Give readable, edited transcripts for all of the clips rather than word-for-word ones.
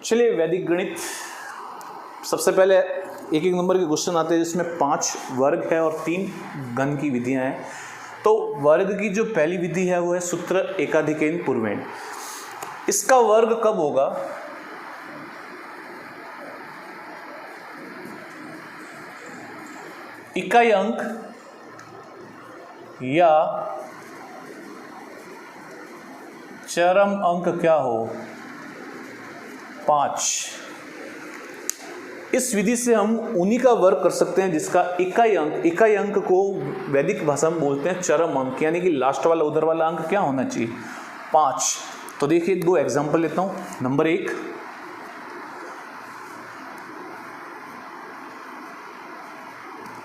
चलिए वैदिक गणित, सबसे पहले एक एक नंबर के क्वेश्चन आते हैं जिसमें 5 वर्ग है और 3 घन की विधियां हैं। तो वर्ग की जो पहली विधि है वो है सूत्र एकाधिकेन पूर्वेण। इसका वर्ग कब होगा? इकाई अंक या चरम अंक क्या हो? 5। इस विधि से हम उन्हीं का वर्ग कर सकते हैं जिसका इकाई अंक को वैदिक भाषा में बोलते हैं चरम अंक, यानी कि लास्ट वाला उधर वाला अंक क्या होना चाहिए? 5। तो देखिए 2 एग्जांपल लेता हूं। नंबर 1,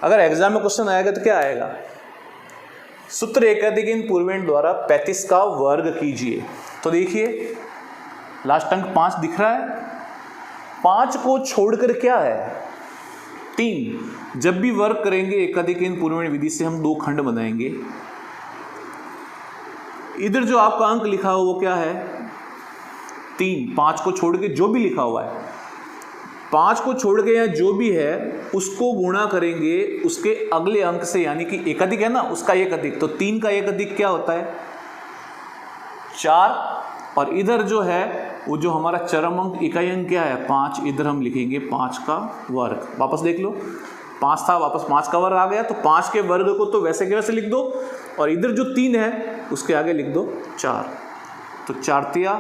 अगर एग्जाम में क्वेश्चन आएगा तो क्या आएगा? सूत्र एकाधिकेन पूर्वेण द्वारा 35 का वर्ग कीजिए। तो देखिए लास्ट अंक 5 दिख रहा है, 5 को छोड़कर क्या है? 3। जब भी वर्ग करेंगे एकाधिकेन पूर्वेण विधि से हम 2 खंड बनाएंगे। इधर जो आपका अंक लिखा हुआ वो क्या है? 3। 5 को छोड़ के जो भी लिखा हुआ है, 5 को छोड़ के या जो भी है उसको गुणा करेंगे उसके अगले अंक से, यानी कि एकाधिक है ना, उसका एक अधिक। तो 3 का एक अधिक क्या होता है? 4। और इधर जो है वो जो हमारा चरम अंक इकाई अंक क्या है? 5। इधर हम लिखेंगे 5 का वर्ग। वापस देख लो, 5 था, वापस 5 का वर्ग आ गया। तो 5 के वर्ग को तो वैसे के वैसे लिख दो, और इधर जो 3 है उसके आगे लिख दो 4। तो 4 तिया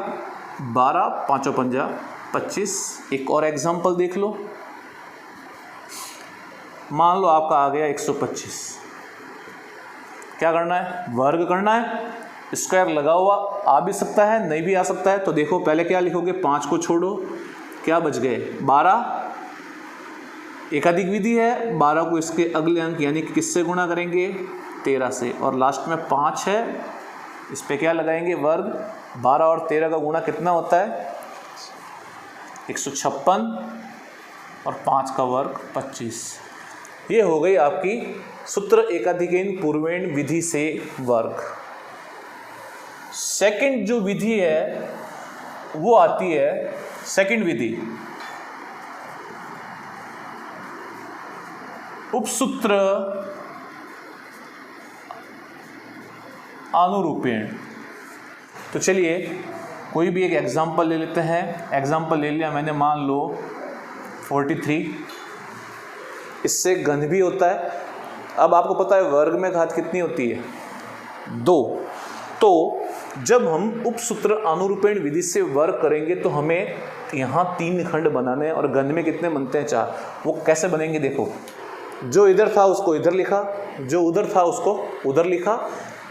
12, 5 पंजा 25। एक और एग्जाम्पल देख लो, मान लो आपका आ गया 125। क्या करना है? वर्ग करना है। स्क्वायर लगा हुआ आ भी सकता है, नहीं भी आ सकता है। तो देखो पहले क्या लिखोगे? 5 को छोड़ो, क्या बच गए? 12। एकाधिक विधि है, 12 को इसके अगले अंक यानी कि किससे गुणा करेंगे? 13 से। और लास्ट में 5 है, इस पे क्या लगाएंगे? वर्ग। 12 और 13 का गुणा कितना होता है? 156। और 5 का वर्ग 25। ये हो गई आपकी सूत्र एकाधिकेन पूर्वेण विधि से वर्ग। सेकंड जो विधि है वो आती है, सेकंड विधि उपसूत्र अनुरूपेण। तो चलिए कोई भी एक एग्जाम्पल ले लेते हैं। एग्जाम्पल ले लिया मैंने, मान लो 43। इससे घन भी होता है। अब आपको पता है वर्ग में घात कितनी होती है? 2। तो जब हम उपसूत्र अनुरूपेण विधि से वर्ग करेंगे तो हमें यहाँ 3 खंड बनाने हैं, और घन में कितने बनते हैं? 4। वो कैसे बनेंगे? देखो, जो इधर था उसको इधर लिखा, जो उधर था उसको उधर लिखा,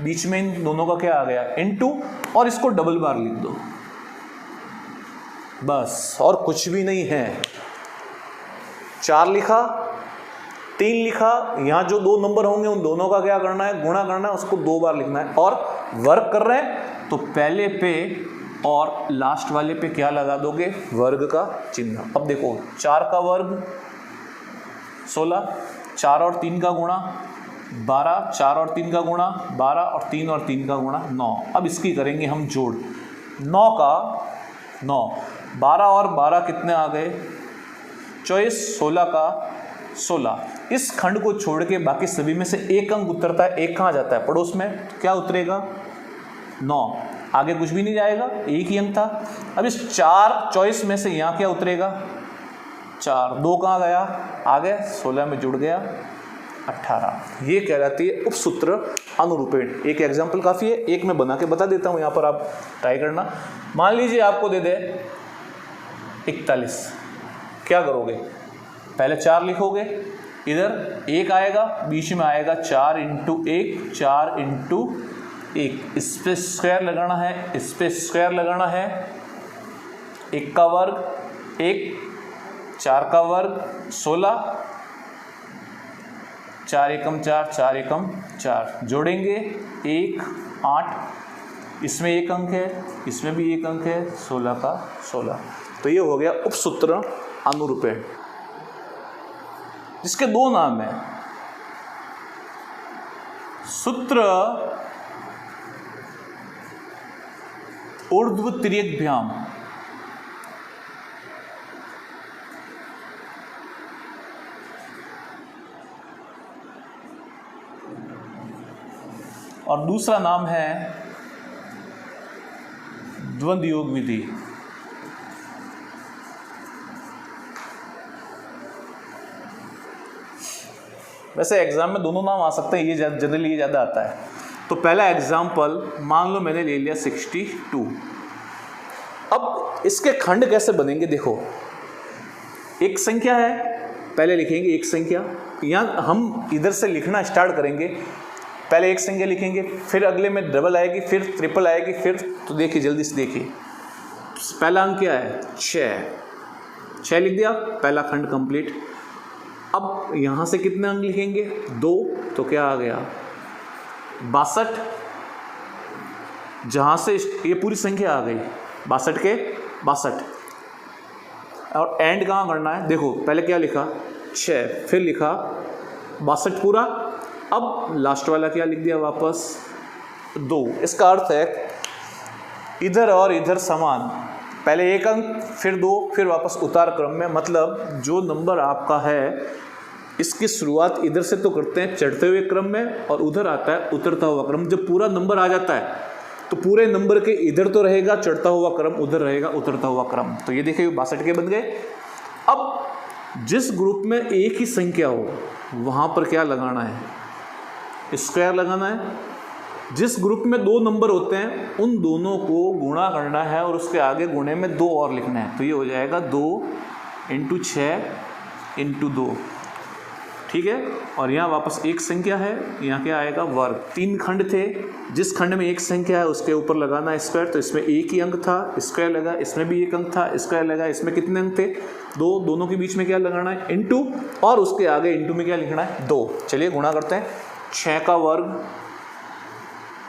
बीच में इन दोनों का क्या आ गया? इनटू, और इसको डबल बार लिख दो, बस, और कुछ भी नहीं है। 4 लिखा, 3 लिखा, यहाँ जो 2 नंबर होंगे उन दोनों का क्या करना है? गुणा करना है, उसको 2 बार लिखना है। और वर्ग कर रहे हैं तो पहले पे और लास्ट वाले पे क्या लगा दोगे? वर्ग का चिन्ह। अब देखो 4 का वर्ग 16, 4 और 3 का गुणा 12, 4 और 3 का गुणा 12, और 3 और 3 का गुणा 9। अब इसकी करेंगे हम जोड़। 9 का 9, 12 और 12 कितने आ गए? 24, 16 का 16। इस खंड को छोड़ के बाकी सभी में से एक अंक उतरता है। एक कहाँ जाता है? पड़ोस में। तो क्या उतरेगा? 9। आगे कुछ भी नहीं जाएगा, एक ही अंक था। अब इस 4 24 में से यहाँ क्या उतरेगा? 4। 2 कहाँ गया? आगे 16 में जुड़ गया 18। ये कहलाती है उपसूत्र अनुरूपेण। एक एग्जाम्पल काफ़ी है, एक मैं बना के बता देता हूँ, यहाँ पर आप ट्राई करना। मान लीजिए आपको दे दे 41। क्या करोगे? पहले 4 लिखोगे, इधर 1 आएगा, बीच में आएगा 4 × 1, 4 × 1। इस पे स्क्वायर लगाना है, इस पे स्क्वायर लगाना है। 1 का वर्ग 1, 4 का वर्ग 16, 4 एकम 4, 4 एकम 4। जोड़ेंगे 1, 8। इसमें एक अंक है, इसमें भी एक अंक है, 16 का 16। तो ये हो गया उपसूत्र अनुरूपेण, जिसके 2 नाम हैं। सूत्र ऊर्ध्व तिर्यकभ्याम और दूसरा नाम है द्वंद्व योग विधि। वैसे एग्जाम में दोनों नाम आ सकते हैं, ये जनरली ये ज़्यादा आता है। तो पहला एग्जाम्पल मान लो मैंने ले लिया 62। अब इसके खंड कैसे बनेंगे देखो, एक संख्या है, पहले लिखेंगे एक संख्या, या हम इधर से लिखना स्टार्ट करेंगे, पहले एक संख्या लिखेंगे, फिर अगले में डबल आएगी, फिर ट्रिपल आएगी, फिर तो देखिए जल्दी से देखिए, पहला अंक क्या है 6 लिख दिया, पहला खंड कंप्लीट। अब यहाँ से कितने अंक लिखेंगे 2, तो क्या आ गया 62, जहाँ से ये पूरी संख्या आ गई 62 के 62। और एंड कहाँ करना है देखो, पहले क्या लिखा 6, फिर लिखा 62 पूरा, अब लास्ट वाला क्या लिख दिया वापस 2। इसका अर्थ है इधर और इधर समान, पहले एक अंक फिर 2, फिर वापस उतार क्रम में। मतलब जो नंबर आपका है इसकी शुरुआत इधर से तो करते हैं चढ़ते हुए क्रम में, और उधर आता है उतरता हुआ क्रम। जब पूरा नंबर आ जाता है तो पूरे नंबर के इधर तो रहेगा चढ़ता हुआ क्रम, उधर रहेगा उतरता हुआ क्रम। तो ये देखिए 62 के बन गए। अब जिस ग्रुप में एक ही संख्या हो वहाँ पर क्या लगाना है, स्क्वायर लगाना है। जिस ग्रुप में 2 नंबर होते हैं उन दोनों को गुणा करना है और उसके आगे गुणे में 2 और लिखना है। तो ये हो जाएगा 2 × 6 × 2, ठीक है। और यहाँ वापस एक संख्या है, यहाँ क्या आएगा वर्ग। 3 खंड थे, जिस खंड में एक संख्या है उसके ऊपर लगाना है स्क्वायर, तो इसमें एक ही अंक था, स्क्वायर लगा, इसमें भी एक अंक था, स्क्वायर लगा, इसमें कितने अंक थे 2, दोनों के बीच में क्या लगाना है इनटू, और उसके आगे इनटू में क्या लिखना है 2। चलिए गुणा करते हैं, 6 का वर्ग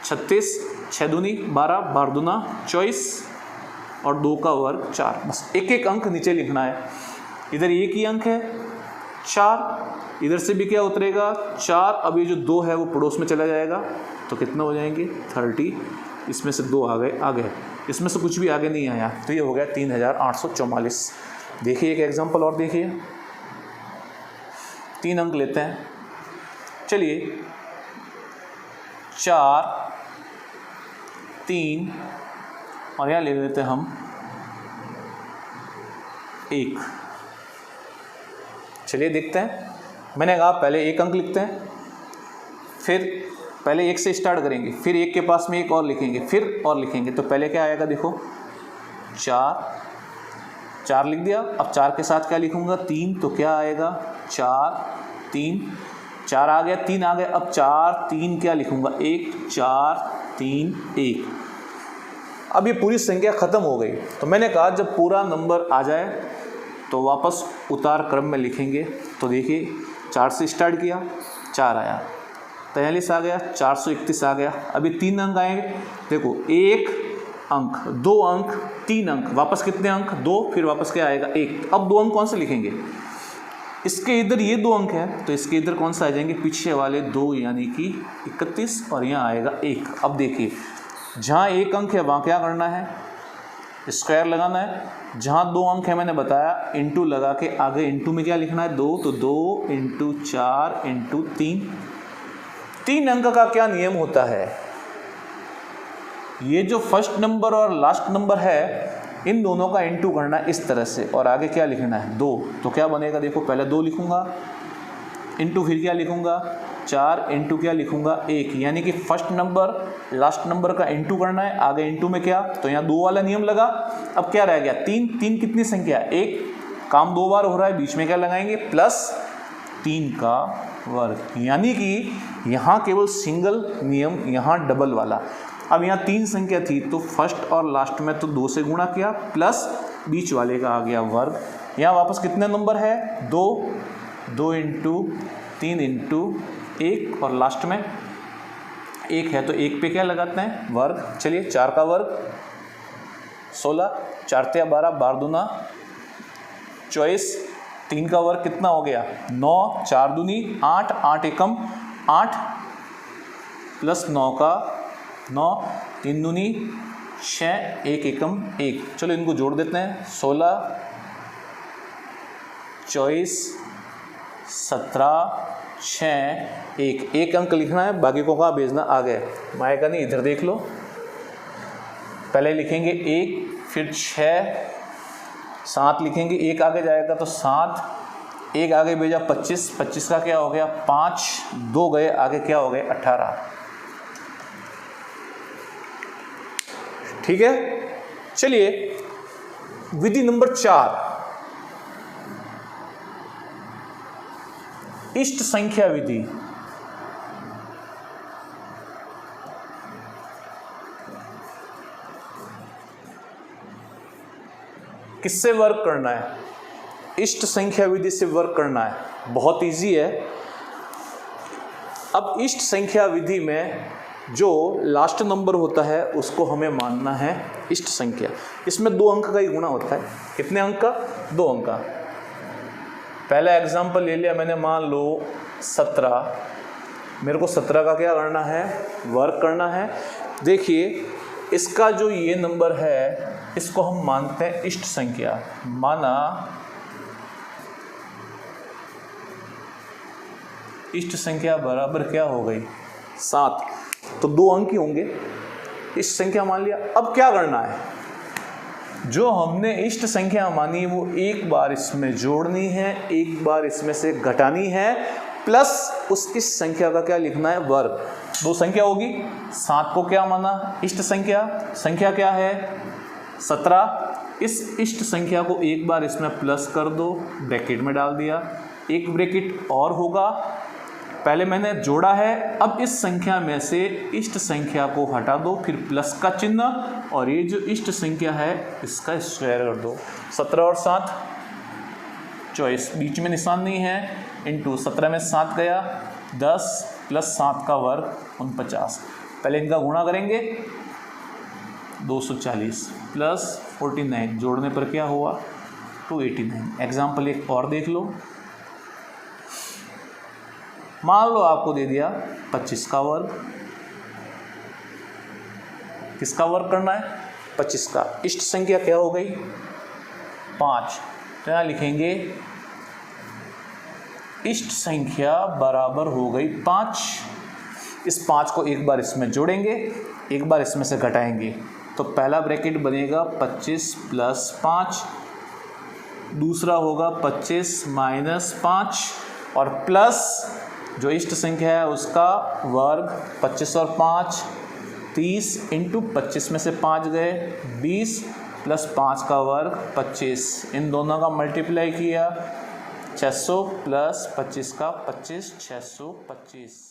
36, 6 दूनी 12, 12 दूना 24, और 2 का वर्ग 4। बस एक एक अंक नीचे लिखना है। इधर एक ही अंक है 4, इधर से भी क्या उतरेगा 4। अब ये जो 2 है वो पड़ोस में चला जाएगा, तो कितना हो जाएंगे 30, इसमें से 2 आ गए, इसमें से कुछ भी आगे नहीं आया, तो ये हो गया 3844। देखिए एक एग्जांपल और देखिए, 3 अंक लेते हैं। चलिए 4, 3 और यहाँ ले लेते हैं हम 1। चलिए देखते हैं, मैंने कहा पहले एक अंक लिखते हैं, फिर पहले 1 से स्टार्ट करेंगे, फिर 1 के पास में एक और लिखेंगे, फिर और लिखेंगे। तो पहले क्या आएगा देखो 4 लिख दिया। अब 4 के साथ क्या लिखूंगा 3, तो क्या आएगा 4 3, 4 आ गया, 3 आ गया। अब 4 3 क्या लिखूंगा 1, 4 3 1। अब ये पूरी संख्या खत्म हो गई। तो मैंने कहा जब पूरा नंबर आ जाए तो वापस उतार क्रम में लिखेंगे। तो देखिए 4 से स्टार्ट किया, 4 आया, 43 आ गया, 431 आ गया। अभी 3 अंक आएंगे, देखो 1 अंक, 2 अंक, 3 अंक, वापस कितने अंक 2, फिर वापस क्या आएगा 1। अब 2 अंक कौन से लिखेंगे, इसके इधर ये 2 अंक है तो इसके इधर कौन सा आ जाएंगे पीछे वाले 2, यानी कि 31, और यहाँ आएगा 1। अब देखिए जहाँ 1 अंक है वहाँ क्या करना है स्क्वायर लगाना है, जहाँ 2 अंक है मैंने बताया इंटू लगा के आगे इंटू में क्या लिखना है 2, तो 2 × 4 × 3। 3 अंक का क्या नियम होता है, ये जो फर्स्ट नंबर और लास्ट नंबर है इन दोनों का इंटू करना है इस तरह से, और आगे क्या लिखना है 2। तो क्या बनेगा देखो, पहले 2 लिखूंगा इंटू, फिर क्या लिखूंगा 4 इंटू क्या लिखूंगा 1, यानी कि फर्स्ट नंबर लास्ट नंबर का इंटू करना है, आगे इंटू में क्या, तो यहाँ 2 वाला नियम लगा। अब क्या रह गया 3, 3 कितनी संख्या है 1, काम 2 बार हो रहा है, बीच में क्या लगाएंगे प्लस 3 का वर्ग, यानी कि यहाँ केवल सिंगल नियम, यहाँ डबल वाला। अब यहाँ 3 संख्या थी तो फर्स्ट और लास्ट में तो 2 से गुणा किया, प्लस बीच वाले का आ गया वर्ग। यहाँ वापस कितने नंबर है 2, 2 × 3 × 1, और लास्ट में 1 है तो 1 पे क्या लगाते हैं वर्ग। चलिए 4 का वर्ग 16, 4 × 12, 12 दूना 24, 3 का वर्ग कितना हो गया 9, 4 दूनी 8, 8 एकम 8, प्लस 9 का 9, 3 दूनी 6, 1 एकम 1। चलो इनको जोड़ देते हैं 16, 24, 17, 6 1 एक अंक लिखना है, बाकी को कहाँ भेजना आगे। माएगा नहीं, इधर देख लो, पहले लिखेंगे 1 फिर 6 7 लिखेंगे, 1 आगे जाएगा तो 7, 1 आगे भेजा 25, 25 का क्या हो गया 5, 2 गए आगे क्या हो गए 18। ठीक है, चलिए विधि नंबर 4, इष्ट संख्या विधि। किससे वर्क करना है? इष्ट संख्या विधि से वर्क करना है, बहुत इजी है। अब इष्ट संख्या विधि में जो लास्ट नंबर होता है उसको हमें मानना है इष्ट संख्या। इसमें 2 अंक का ही गुणा होता है। कितने अंक का? 2 अंक का। पहला एग्जाम्पल ले लिया मैंने, मान लो 17, मेरे को 17 का क्या करना है? वर्क करना है। देखिए इसका जो ये नंबर है इसको हम मानते हैं इष्ट संख्या। माना इष्ट संख्या बराबर क्या हो गई 7, तो 2 अंक ही होंगे, इष्ट संख्या मान लिया। अब क्या करना है? जो हमने इष्ट संख्या मानी वो एक बार इसमें जोड़नी है, एक बार इसमें से घटानी है, प्लस उस इस संख्या का क्या लिखना है? वर्ग। 2 संख्या होगी। 7 को क्या माना? इष्ट संख्या। संख्या क्या है? 17। इस इष्ट संख्या को एक बार इसमें प्लस कर दो, ब्रैकेट में डाल दिया। एक ब्रैकेट और होगा, पहले मैंने जोड़ा है, अब इस संख्या में से इष्ट संख्या को हटा दो, फिर प्लस का चिन्ह, और ये जो इष्ट संख्या है इसका स्क्वायर कर दो। 17 और 7 24, बीच में निशान नहीं है, इंटू 17 में 7 गया 10 प्लस 7 का वर्ग 49। पहले इनका गुणा करेंगे, 240 प्लस 49 जोड़ने पर क्या हुआ? 289। एग्जाम्पल एक और देख लो, मान लो आपको दे दिया 25 का वर्ग। किसका वर्ग करना है? 25 का। इष्ट संख्या क्या हो गई? 5। तो यहाँ लिखेंगे इष्ट संख्या बराबर हो गई 5। इस 5 को एक बार इसमें जोड़ेंगे, एक बार इसमें से घटाएंगे, तो पहला ब्रैकेट बनेगा 25 प्लस 5, दूसरा होगा 25 माइनस 5, और प्लस जो इष्ट संख्या है उसका वर्ग। 25 और 5 30, इंटू 25 में से 5 गए 20, प्लस 5 का वर्ग 25। इन दोनों का मल्टीप्लाई किया 600 प्लस 25 का 25, 625।